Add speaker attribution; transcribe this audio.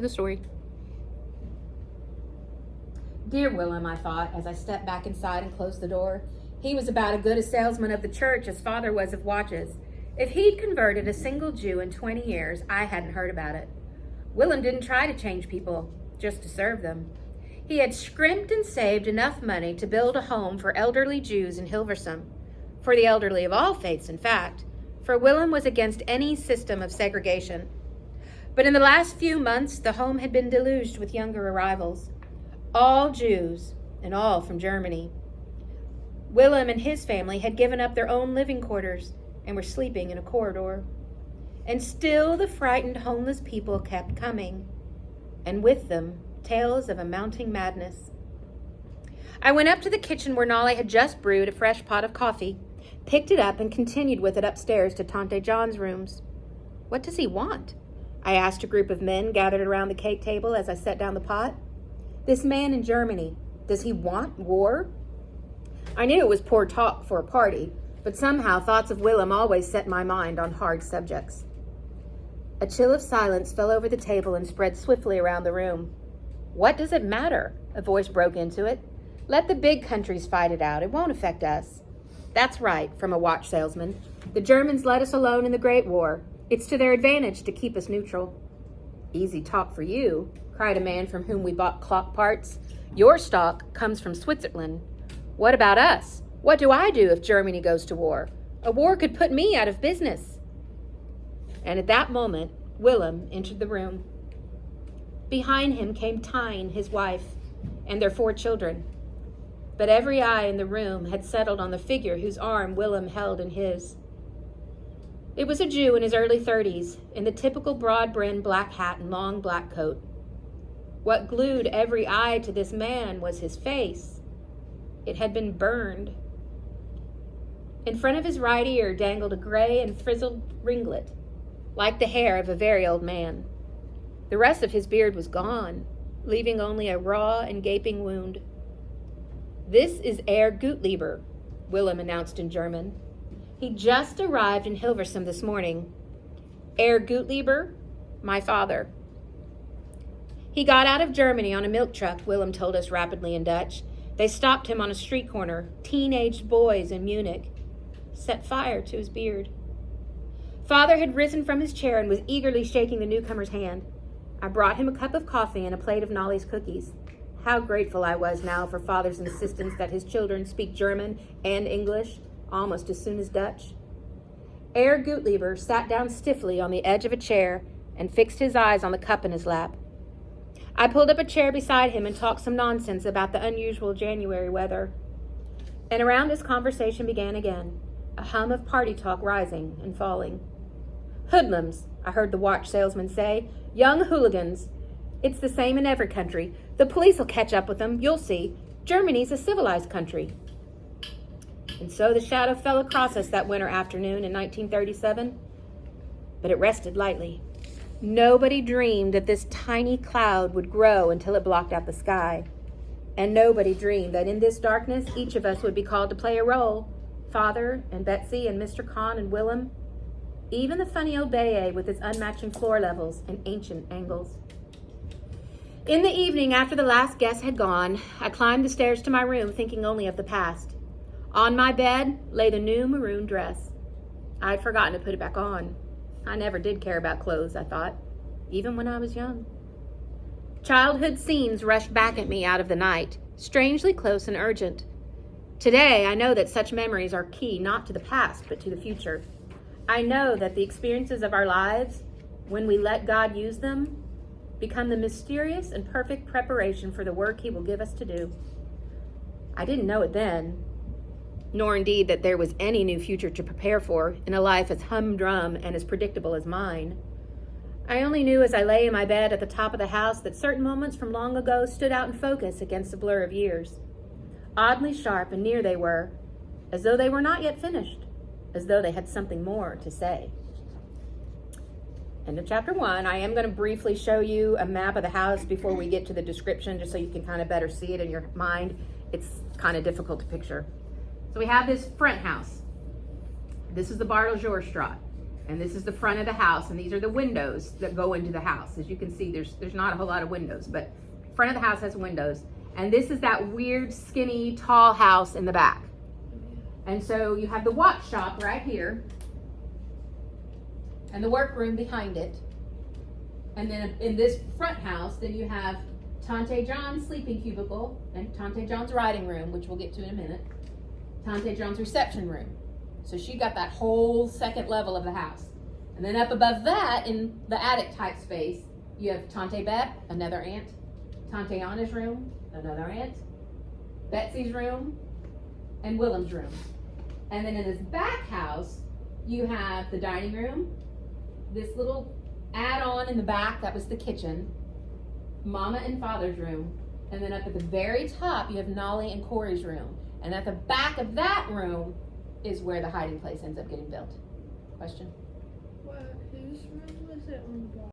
Speaker 1: The story. Dear Willem, I thought, as I stepped back inside and closed the door. He was about as good a salesman of the church as father was of watches. If he'd converted a single Jew in 20 years, I hadn't heard about it. Willem didn't try to change people, just to serve them. He had scrimped and saved enough money to build a home for elderly Jews in Hilversum. For the elderly of all faiths, in fact, for Willem was against any system of segregation. But in the last few months, the home had been deluged with younger arrivals, all Jews and all from Germany. Willem and his family had given up their own living quarters and were sleeping in a corridor. And still the frightened homeless people kept coming, and with them, tales of a mounting madness. I went up to the kitchen where Nolly had just brewed a fresh pot of coffee, picked it up and continued with it upstairs to Tante John's rooms. What does he want? I asked a group of men gathered around the cake table as I set down the pot. This man in Germany, does he want war? I knew it was poor talk for a party, but somehow thoughts of Willem always set my mind on hard subjects. A chill of silence fell over the table and spread swiftly around the room. What does it matter? A voice broke into it. Let the big countries fight it out. It won't affect us. That's right, from a watch salesman. The Germans let us alone in the Great War. It's to their advantage to keep us neutral. Easy talk for you, cried a man from whom we bought clock parts. Your stock comes from Switzerland. What about us? What do I do if Germany goes to war? A war could put me out of business. And at that moment, Willem entered the room. Behind him came Tine, his wife, and their 4 children. But every eye in the room had settled on the figure whose arm Willem held in his. It was a Jew in his early 30s, in the typical broad-brimmed black hat and long black coat. What glued every eye to this man was his face. It had been burned. In front of his right ear dangled a gray and frizzled ringlet, like the hair of a very old man. The rest of his beard was gone, leaving only a raw and gaping wound. This is Herr Gottlieb, Willem announced in German. He just arrived in Hilversum this morning. Herr Gottlieb, my father. He got out of Germany on a milk truck, Willem told us rapidly in Dutch. They stopped him on a street corner, teenaged boys in Munich, set fire to his beard. Father had risen from his chair and was eagerly shaking the newcomer's hand. I brought him a cup of coffee and a plate of Nolly's cookies. How grateful I was now for Father's insistence that his children speak German and English almost as soon as Dutch. Herr Gottlieb sat down stiffly on the edge of a chair and fixed his eyes on the cup in his lap. I pulled up a chair beside him and talked some nonsense about the unusual January weather. And around us conversation began again, a hum of party talk rising and falling. Hoodlums, I heard the watch salesman say. Young hooligans. It's the same in every country. The police will catch up with them, you'll see. Germany's a civilized country. And so the shadow fell across us that winter afternoon in 1937, but it rested lightly. Nobody dreamed that this tiny cloud would grow until it blocked out the sky. And nobody dreamed that in this darkness, each of us would be called to play a role. Father and Betsy and Mr. Kahn and Willem, even the funny old Beje with its unmatching floor levels and ancient angles. In the evening, after the last guest had gone, I climbed the stairs to my room thinking only of the past. On my bed lay the new maroon dress. I had forgotten to put it back on. I never did care about clothes, I thought, even when I was young. Childhood scenes rushed back at me out of the night, strangely close and urgent. Today, I know that such memories are key not to the past, but to the future. I know that the experiences of our lives, when we let God use them, become the mysterious and perfect preparation for the work He will give us to do. I didn't know it then, nor indeed that there was any new future to prepare for in a life as humdrum and as predictable as mine. I only knew as I lay in my bed at the top of the house that certain moments from long ago stood out in focus against the blur of years. Oddly sharp and near they were, as though they were not yet finished, as though they had something more to say. End of chapter 1. I am going to briefly show you a map of the house before we get to the description, just so you can kind of better see it in your mind. It's kind of difficult to picture. So we have this front house. This is the Barteljoerstraat. And this is the front of the house, and these are the windows that go into the house. As you can see, there's not a whole lot of windows, but front of the house has windows. And this is that weird, skinny, tall house in the back. And so you have the watch shop right here, and the workroom behind it. And then in this front house, then you have Tante John's sleeping cubicle and Tante John's writing room, which we'll get to in a minute. Tante John's reception room. So she got that whole second level of the house. And then up above that, in the attic type space, you have Tante Bet, another aunt. Tante Anna's room, another aunt. Betsy's room, and Willem's room. And then in this back house, you have the dining room, this little add-on in the back, that was the kitchen, Mama and Father's room, and then up at the very top, you have Nolly and Corey's room. And at the back of that room is where the hiding place ends up getting built. Question?
Speaker 2: What, whose room was it on the bottom?